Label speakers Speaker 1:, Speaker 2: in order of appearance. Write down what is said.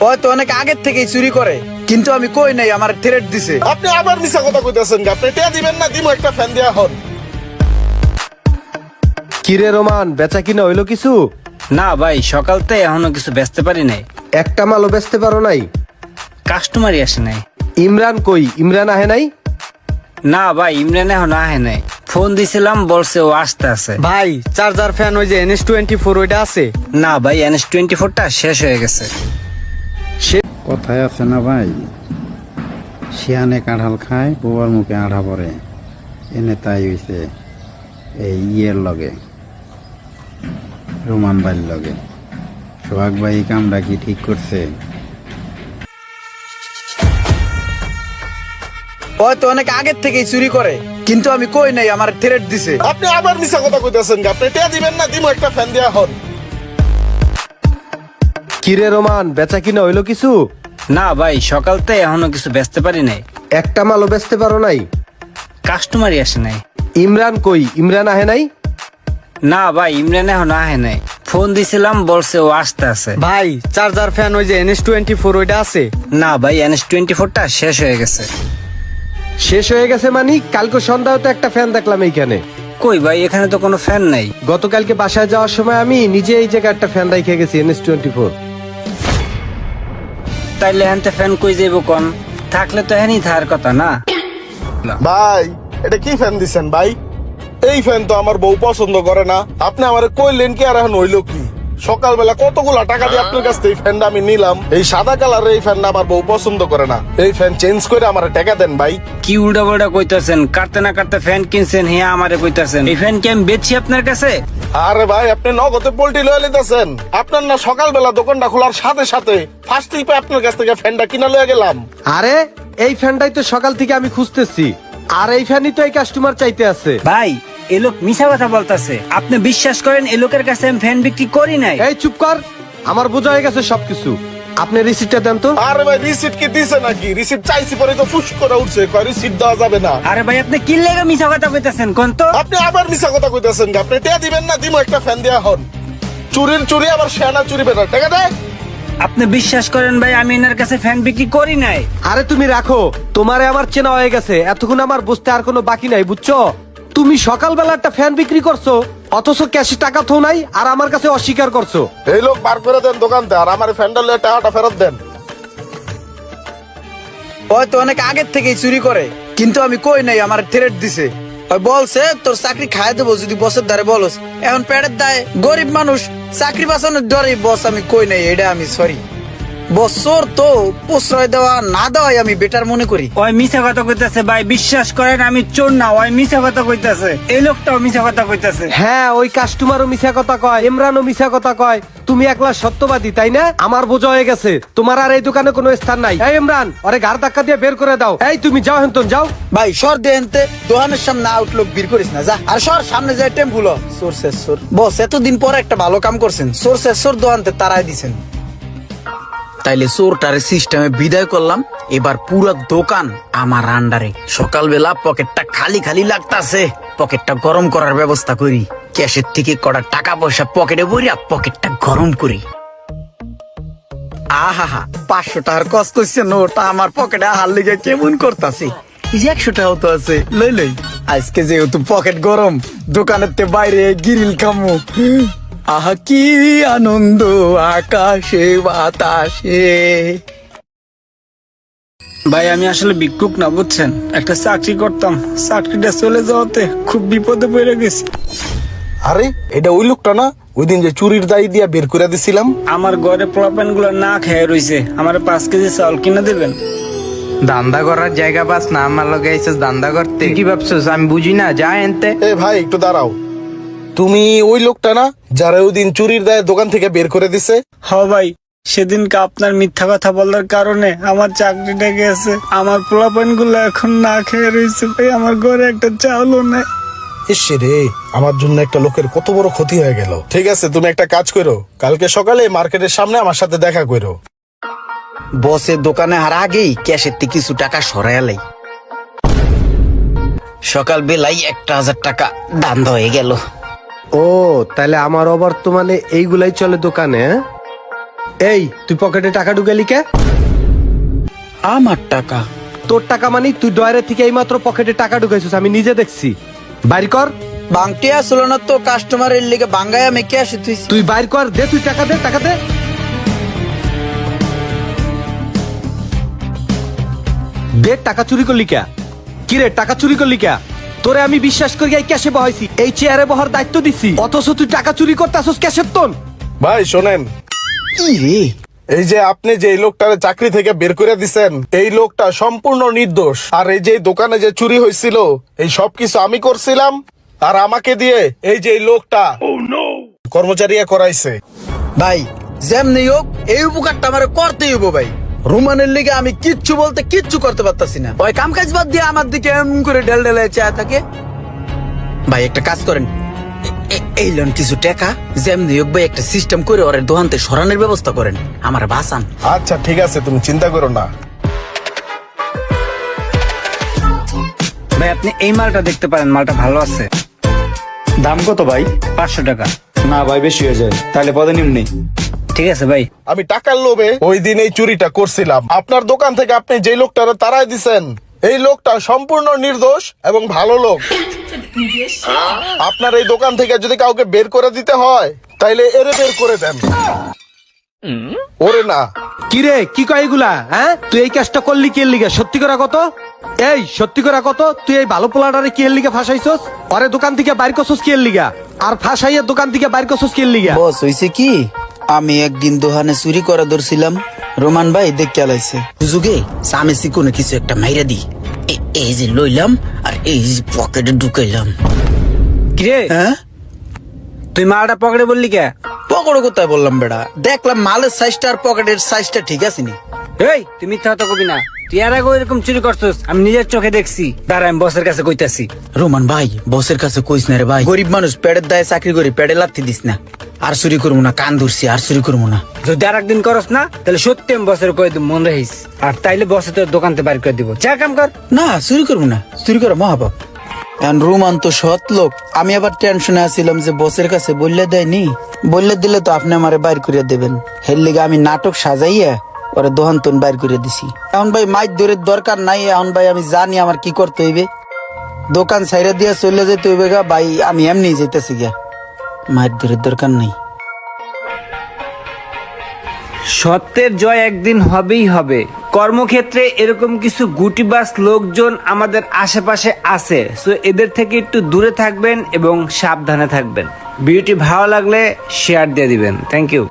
Speaker 1: হয়তো অনেক আগের থেকেই চুরি করে, কিন্তু আমি কই নাই, আমার থ্রেট দিছে।
Speaker 2: আপনি আবার মিছা কথা কইতেছেন, আপনি টিয়া দিবেন না, দিমু একটা ফ্যান দেয়া হন।
Speaker 3: কিরে রোমান, বেচা কিনা হইলো কিছু?
Speaker 4: না ভাই, সকালতে এখনো কিছু বেচতে পারি নাই।
Speaker 3: একটা মালও বেচতে পারো নাই?
Speaker 4: কাস্টমারই আসে নাই।
Speaker 3: ইমরান কই? ইমরান আহে নাই?
Speaker 4: না ভাই, ইমরান এখন আহে নাই। ফোন দিছিলাম, বলছে ও আসতে আছে।
Speaker 5: ভাই চার্জার ফ্যান ওই যে NS24 ওইটা আছে?
Speaker 4: না ভাই, NS24টা শেষ হয়ে গেছে।
Speaker 6: কথায় আছে না ভাই, শিয়ানে কাঁঠাল খায়, বউয়ার মুখে আড়া পড়ে। এনে তাই হইছে এই ইয়ের লগে, রোমান ভাইয়ের লগে। সোহাগ ভাই এই কামটা কি ঠিক করছে?
Speaker 1: হয়তো অনেক আগের থেকেই চুরি করে, কিন্তু আমি কই নাই, আমার থ্রেট দিছে।
Speaker 2: আপনি আবার মিছা কথা কইতেছেন, আপনি টিয়া দিবেন না, দিমু একটা ফ্যান দেয়া হন।
Speaker 3: কিরে রোমান, বেচা কিনা হইলো কিছু?
Speaker 4: না ভাই, সকালতে এখনো কিছু বেচতে পারি নাই।
Speaker 3: একটা মালও বেচতে পারো নাই?
Speaker 4: কাস্টমারই আসে নাই।
Speaker 3: ইমরান কই? ইমরান আহে নাই?
Speaker 4: না ভাই, ইমরান এখন আহে নাই। ফোন দিছিলাম, বলছে ও আসতে আছে।
Speaker 5: ভাই চার্জার ফ্যান ওই যে NS24 ওইটা আছে?
Speaker 4: না ভাই, NS24টা শেষ হয়ে গেছে।
Speaker 3: শেষ হয়ে গেছে মানে? কালকে সন্ধ্যায় তো একটা ফ্যান দেখলাম এইখানে।
Speaker 4: কই ভাই, এখানে তো কোনো ফ্যান নাই।
Speaker 3: গতকালকে বাসায় যাওয়ার সময় আমি নিজে এই জায়গায় একটা ফ্যান রেখে গেছি, NS24।
Speaker 4: তাইলে এখানতে ফ্যান কই যাইব কোন? থাকলে তো এখানেই থাকার কথা না?
Speaker 2: ভাই এটা কি ফ্যান দিছেন ভাই? এই ফ্যান তো আমার বউ পছন্দ করে না। আপনি আমারে কইলেন কি, আর এখন হইলো কি? সকালবেলা কতগুলা টাকা দিয়ে আপনার কাছ থেকে এই ফ্যানটা আমি নিলাম। এই সাদা কালারের এই ফ্যানটা আমার বউ পছন্দ করে না। এই ফ্যান চেঞ্জ করে আমার টাকা দেন ভাই।
Speaker 4: কি উল্টা পাল্টা কইতাছেন? কাটতে না কাটতে ফ্যান কিনছেন, হ্যাঁ আমারে কইতাছেন এই ফ্যান কি আমি বেচছি আপনার কাছে?
Speaker 2: আরে ভাই, আপনি নগদে পোল্ট্রি লয়ে লিতেছেন। আপনার না সকালবেলা দোকানটা খোলার সাথে সাথে ফার্স্ট ট্রিপে আপনার কাছ থেকে ফ্যানটা কিনা লয়ে গেলাম।
Speaker 3: আরে এই ফ্যানটাই তো সকাল থেকে আমি খুঁজতেছি, আর এই ফ্যানই তো এই কাস্টমার চাইতে আছে।
Speaker 4: ভাই, এ লোক মিছা কথা বলতাছে। আপনি বিশ্বাস করেন এই লোকের কাছে আমি ফ্যান বিক্রি করি নাই?
Speaker 3: এই চুপ কর, আমার বোঝা হয়ে গেছে সবকিছু। আপনি রিসিপ্টটা দেন তো।
Speaker 2: আরে ভাই, রিসিপ্ট কি দিছে নাকি? রিসিপ্ট চাইছি পরে তো ফুস করে উঠছে, কয় রিসিপ্ট দেওয়া যাবে না।
Speaker 4: আরে ভাই, আপনি কি লেগে মিছা কথা কইতাছেন কোন তো?
Speaker 2: আপনি আবার মিছা কথা কইতেছেন, আপনি টিয়া দিবেন না, দিমু একটা ফ্যান দেয়া হন। চুরির চুরি আবার শেয়ানা চুরি বেটা, টাকা দেয়।
Speaker 4: আপনি বিশ্বাস করেন ভাই, আমি এনার কাছে ফ্যান বিক্রি করি নাই।
Speaker 3: আরে তুমি রাখো, তোমারে আমার চেনা হয়ে গেছে, এতক্ষণ আমার বুঝতে আর কোনো বাকি নাই, বুঝছো? তুমি সকালবেলা একটা ফ্যান বিক্রি করছো, অথচ ক্যাশে টাকা তো নাই, আর আমার কাছে অস্বীকার করছো।
Speaker 2: এই লোক বার করে দেন দোকানতে, আর আমার ফ্যানটা লয়ে টাকাটা ফেরত দেন।
Speaker 1: হয়তো অনেক আগের থেকেই চুরি করে, কিন্তু আমি কই নাই, আমার থ্রেট দিছে। ওই বলছে তোর চাকরি খায় দেবো যদি বসের দ্বারে বলস। এখন পেটের দায়, গরিব মানুষ, চাকরি বাঁচানোর ডরে বস আমি কই নাই, এটা আমি সরি। বছর তো প্রশ্রয় দেওয়া না দেওয়াই আমি বেটার মনে করি।
Speaker 4: ওই মিছা কথা কইতাছে ভাই, বিশ্বাস করেন আমি চোর না। ওই মিছা কথা কইতাছে, এই লোকটাও মিছা কথা কইতাছে।
Speaker 3: হ্যাঁ, ওই কাস্টমারও মিছা কথা কয়, ইমরানও মিছা কথা কয়। তুমি একলা সত্যবাদী, তাই না? আমার বোঝা হয়ে গেছে, তোমার আর এই দোকানে কোনো স্থান নাই। এই ইমরান, ওরে ঘাড় ধাক্কা দিয়ে বের করে দাও। এই তুমি যাও, হেন্তন যাও।
Speaker 1: ভাই সর দেনতে, দোকানের সামনে আউটলুক বীর করিস না, যা। আর সর, সামনে যায় টেম্পুল। সোর শেষ সোর। বস এতদিন পরে একটা ভালো কাম করছেন, সোর শেষ সোর দোকানতে তারাই দিছেন। তাইলে চোরটারে সিস্টেমে বিদায় করলাম, এবার পুরো দোকান আমার আন্ডারে। সকালবেলা পকেটটা খালি খালি লাগতাছে, পকেটটা গরম করার ব্যবস্থা করি। ক্যাশের থেকে কটা টাকা পয়সা পকেটে ভরিয়া পকেটটা গরম করি। আহা, 500 টাকার কষ্ট হচ্ছে, নোটা আমার পকেটে হার লিগে কেমন করতাছে। 100 টাকাও তো আছে, লই লই। আজকে যেহেতু পকেট গরম, দোকানের তে বাইরে গিরিল খামু। আহা কি আনন্দ আকাশে বাতাসে।
Speaker 4: ভাই আমি আসলে ভিক্ষুক না, বুঝছেন? একটা চাকরি করতাম, চাকরিটা চলে যাওয়াতে খুব বিপদে পড়ে গেছি।
Speaker 2: আরে এটা ওই লোকটা না, ওই দিন যে চুরির দায়ী দিয়া বের করে দিছিলাম?
Speaker 4: আমার ঘরে পোলাপান গুলো না খেয়ে রইছে, আমার 5 কেজি চাউল কিনে দেবেন?
Speaker 5: দান্দা করার জায়গা পাস না, আমার লগে আইছিস দান্দা করতে? কি ভাবছিস আমি বুঝি না? যা এনতে।
Speaker 2: এ ভাই একটু দাঁড়াও, তুমি ওই লোকটা না যারা ওই দিন চুরির দায়ে দোকান থেকে বের করে দিছে?
Speaker 4: হ ভাই, সেদিনকে আপনার মিথ্যা কথা বলার কারণে আমার চাকরিটা গেছে। আমার পোলাপান গুলো এখন না খেয়ে রয়েছে ভাই, আমার ঘরে একটা চাউলও নেই।
Speaker 2: ইসে রে, আমার জন্য একটা লোকের কত বড় ক্ষতি হয়ে গেল। ঠিক আছে, তুমি একটা কাজ করো, কালকে সকালে মার্কেটের সামনে আমার সাথে দেখা করো।
Speaker 1: বসের দোকানে আর আগেই ক্যাশের থেকে কিছু টাকা সরাইলাই। সকাল বেলায় 1000 টাকা দান হয়ে গেল।
Speaker 3: ও, তাহলে আমার অবর্তমানে এইগুলাই চলে দোকানে? এই তুই পকেটে টাকা ঢুকালি কে?
Speaker 1: আমার টাকা?
Speaker 3: তোর টাকা মানে তুই ডয়ারের থেকে এইমাত্র পকেটে টাকা ঢুকাইছিস, আমি নিজে দেখছি। বাইর কর।
Speaker 1: বাংটি আসলো না তো, কাস্টমারের লিগে বাঙ্গায় আমি কে আসি তুই?
Speaker 3: তুই বাইর কর, দে তুই টাকা দে, টাকা দে। দে, টাকা চুরি করলি কে? কিরে টাকা চুরি করলি কে? তোরে আমি বিশ্বাস করি এই ক্যাশে বহাইছি, এই চেয়ারে বহার দায়িত্ব দিছি, অথচ তুই টাকা চুরি করতেছস ক্যাশের তোন।
Speaker 2: ভাই শোনেন,
Speaker 1: কি রে?
Speaker 2: এই যে আপনি যে এই লোকটারে চাকরি থেকে বের করে দিছেন, এই লোকটা সম্পূর্ণ নির্দোষ। আর এই যে দোকানে যে চুরি হয়েছিল, এই সবকিছু আমি করছিলাম। আর আমাকে দিয়ে এই যে এই লোকটা কর্মচারী করাইছে।
Speaker 1: ভাই যেমনি হোক এই উপকারটা আমার করতেই হইব ভাই। রোমানের লিগে আমি কিচ্ছু বলতে কিচ্ছু করতে পারতাছি না। ওই কাম কাজ বাদ দিয়ে আমার দিকে এমন করে ঢেল ঢেলে চায় থাকে। ভাই একটা কাজ করেন, এই লোন কিছু টাকা যেমনি হোক ভাই একটা সিস্টেম করে ওর দোকানতে সরানোর ব্যবস্থা করেন, আমার বাঁচান।
Speaker 2: আচ্ছা ঠিক আছে, তুমি চিন্তা করো না।
Speaker 4: ভাই আপনি এই মালটা দেখতে পারেন, মালটা ভালো আছে।
Speaker 7: দাম কত ভাই?
Speaker 4: 500 টাকা।
Speaker 7: না ভাই বেশি হয়ে যায়, তাহলে পদে নিম্নি।
Speaker 4: ঠিক আছে ভাই।
Speaker 2: আমি টাকার লোভে ওই দিন এই চুরিটা করছিলাম। আপনার দোকান থেকে আপনি যে লোকটারে তাড়াই দিছেন, এই লোকটা সম্পূর্ণ নির্দোষ এবং ভালো লোক। আপনার এই দোকান থেকে যদি কাউকে বের করে দিতে হয়, তাইলে এরে বের করে দেন, ওরে না।
Speaker 3: কিরে কি কয় এগুলা? হ্যাঁ, তুই এই কাজটা করলি কি এর লিগে? সত্যি করে কত? এই সত্যি করে কত? তুই এই ভালো পোলাটারে কি এর লিগে ফাঁসাইছস? পরে দোকান থেকে বাইর করছস কি এর লিগা? আর ফাঁসাইয়া দোকান থেকে বাইর করছস কি এর লিগা?
Speaker 1: বস হইছে কি, আমি একদিন দোকানে চুরি করা ধরছিলাম, রোমান ভাই দেখে আলাইছে, সুযোগে সামেসি কোনো কিছু একটা মাইরা দি, এই যে লইলাম আর এই যে পকেটে ঢুকাইলাম।
Speaker 4: কিরে
Speaker 1: হ্যাঁ,
Speaker 4: তুই মালটা পকেটে বললি কে?
Speaker 1: পকেটে কোথায় বললাম বেড়া, দেখলাম মালের সাইজটা আর পকেটের সাইজটা ঠিক আছে নি।
Speaker 4: এই তুই মিথ্যা কথা কবি না, তুই এর আগে এরকম চুরি করছস, আমি নিজের চোখে দেখছি। দাঁড়া আমি বসের কাছে কইতাছি।
Speaker 1: রোমান ভাই বসের কাছে কইস না রে ভাই, গরিব মানুষ, পেটের দায়ে চাকরি করি, পেটে লাথি দিস না। আর চুরি করবো না, কান ধরছি, আর চুরি করবো না।
Speaker 4: যদি আর একদিন করস না, তাহলে সত্যি আমি বসের কয়ে দিব, মন রাখিস। আর তাইলে বসে তোর দোকান থেকে বাইর করে দিব। যা কাম কর।
Speaker 1: না চুরি করবো না, চুরি করা মহাপাপ। এখন রোমান তো সৎ লোক, আমি আবার টেনশনে আছিলাম যে বসের কাছে বললে দেয়নি, বললে দিলে তো আপনি আমারে বাইর করে দেবেন। হের লিগে আমি নাটক সাজাইয়া ওরে দোহান্তন বাইর করে দিছি। এখন ভাই মাইক ধরে দরকার নাই, এখন ভাই আমি জানি আমার কি করতে হইবে। দোকান সাইরা দিয়া চলে যেতে হইবে গা ভাই, আমি এমনি যেতেছি গিয়া, মাইক ধরে দরকার নাই।
Speaker 4: সত্যের জয় একদিন হবেই হবে। কর্মক্ষেত্রে এরকম কিছু গুটিবাজ লোকজন আমাদের আশেপাশে আছে, সো এদের থেকে একটু দূরে থাকবেন এবং সাবধানে থাকবেন। ভিডিওটি ভালো লাগলে শেয়ার দিয়ে দিবেন। Thank you.